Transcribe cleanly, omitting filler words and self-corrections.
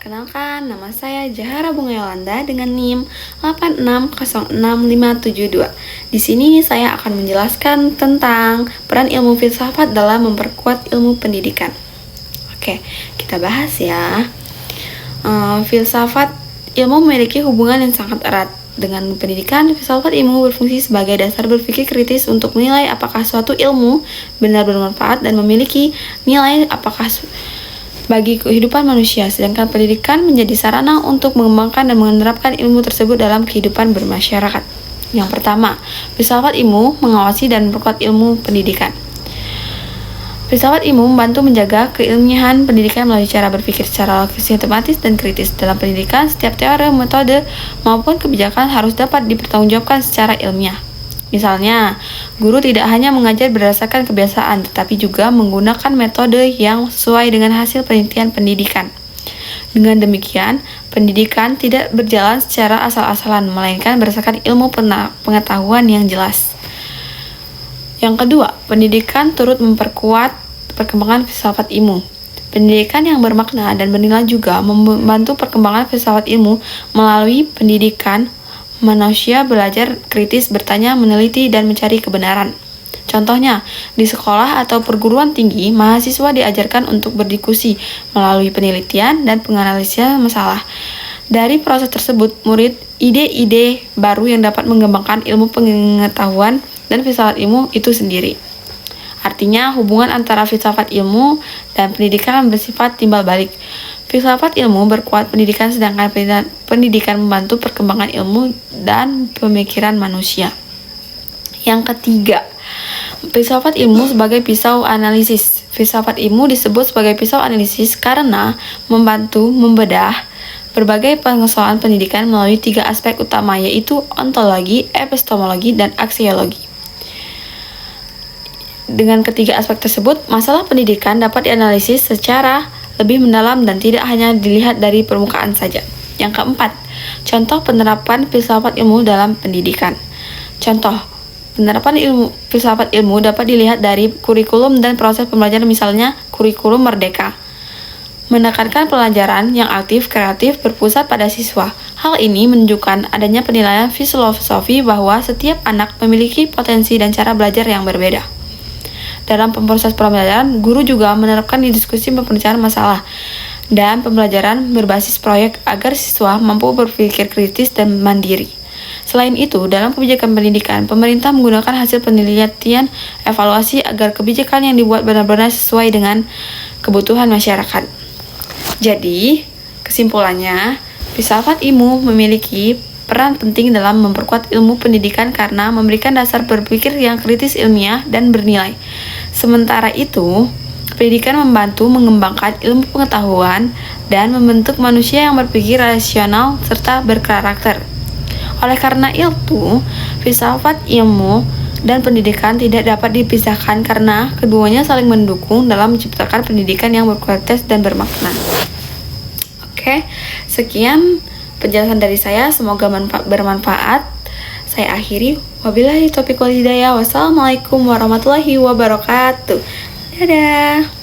Perkenalkan, nama saya Jahara Bunga Yolanda dengan NIM 8606572. Di sini saya akan menjelaskan tentang peran ilmu filsafat dalam memperkuat ilmu pendidikan. Oke, kita bahas ya. Filsafat ilmu memiliki hubungan yang sangat erat dengan pendidikan. Filsafat ilmu berfungsi sebagai dasar berpikir kritis untuk menilai apakah suatu ilmu benar bermanfaat dan memiliki nilai apakah bagi kehidupan manusia, sedangkan pendidikan menjadi sarana untuk mengembangkan dan menerapkan ilmu tersebut dalam kehidupan bermasyarakat. Yang pertama, filsafat ilmu mengawasi dan memperkuat ilmu pendidikan. Filsafat ilmu membantu menjaga keilmiahan pendidikan melalui cara berpikir secara sistematis dan kritis. Dalam pendidikan, setiap teori, metode, maupun kebijakan harus dapat dipertanggungjawabkan secara ilmiah. Misalnya, guru tidak hanya mengajar berdasarkan kebiasaan, tetapi juga menggunakan metode yang sesuai dengan hasil penelitian pendidikan. Dengan demikian, pendidikan tidak berjalan secara asal-asalan, melainkan berdasarkan ilmu pengetahuan yang jelas. Yang kedua, pendidikan turut memperkuat perkembangan filsafat ilmu. Pendidikan yang bermakna dan bernilai juga membantu perkembangan filsafat ilmu. Melalui pendidikan, manusia belajar kritis, bertanya, meneliti, dan mencari kebenaran. Contohnya, di sekolah atau perguruan tinggi, mahasiswa diajarkan untuk berdiskusi melalui penelitian dan penganalisan masalah. Dari proses tersebut, murid ide-ide baru yang dapat mengembangkan ilmu pengetahuan dan filsafat ilmu itu sendiri. Artinya, hubungan antara filsafat ilmu dan pendidikan bersifat timbal balik. Filsafat ilmu berkuat pendidikan, sedangkan pendidikan membantu perkembangan ilmu dan pemikiran manusia. Yang ketiga, filsafat ilmu sebagai pisau analisis. Filsafat ilmu disebut sebagai pisau analisis karena membantu membedah berbagai persoalan pendidikan melalui 3 aspek utama, yaitu ontologi, epistemologi, dan aksiologi. Dengan ketiga aspek tersebut, masalah pendidikan dapat dianalisis secara lebih mendalam dan tidak hanya dilihat dari permukaan saja. Yang keempat, contoh penerapan filsafat ilmu dalam pendidikan. Contoh penerapan filsafat ilmu dapat dilihat dari kurikulum dan proses pembelajaran, misalnya kurikulum Merdeka. Menekankan pelajaran yang aktif, kreatif, berpusat pada siswa. Hal ini menunjukkan adanya penilaian filosofi bahwa setiap anak memiliki potensi dan cara belajar yang berbeda. Dalam proses pembelajaran, guru juga menerapkan diskusi pemecahan masalah dan pembelajaran berbasis proyek agar siswa mampu berpikir kritis dan mandiri. Selain itu, dalam kebijakan pendidikan, pemerintah menggunakan hasil penelitian evaluasi agar kebijakan yang dibuat benar-benar sesuai dengan kebutuhan masyarakat. Jadi, kesimpulannya, filsafat ilmu memiliki peran penting dalam memperkuat ilmu pendidikan karena memberikan dasar berpikir yang kritis, ilmiah, dan bernilai. Sementara itu, pendidikan membantu mengembangkan ilmu pengetahuan dan membentuk manusia yang berpikir rasional serta berkarakter. Oleh karena itu, filsafat ilmu dan pendidikan tidak dapat dipisahkan karena keduanya saling mendukung dalam menciptakan pendidikan yang berkualitas dan bermakna. Oke, sekian penjelasan dari saya, semoga bermanfaat. Saya akhiri, wabillahi taufiq wal hidayah. Wassalamualaikum warahmatullahi wabarakatuh. Dadah.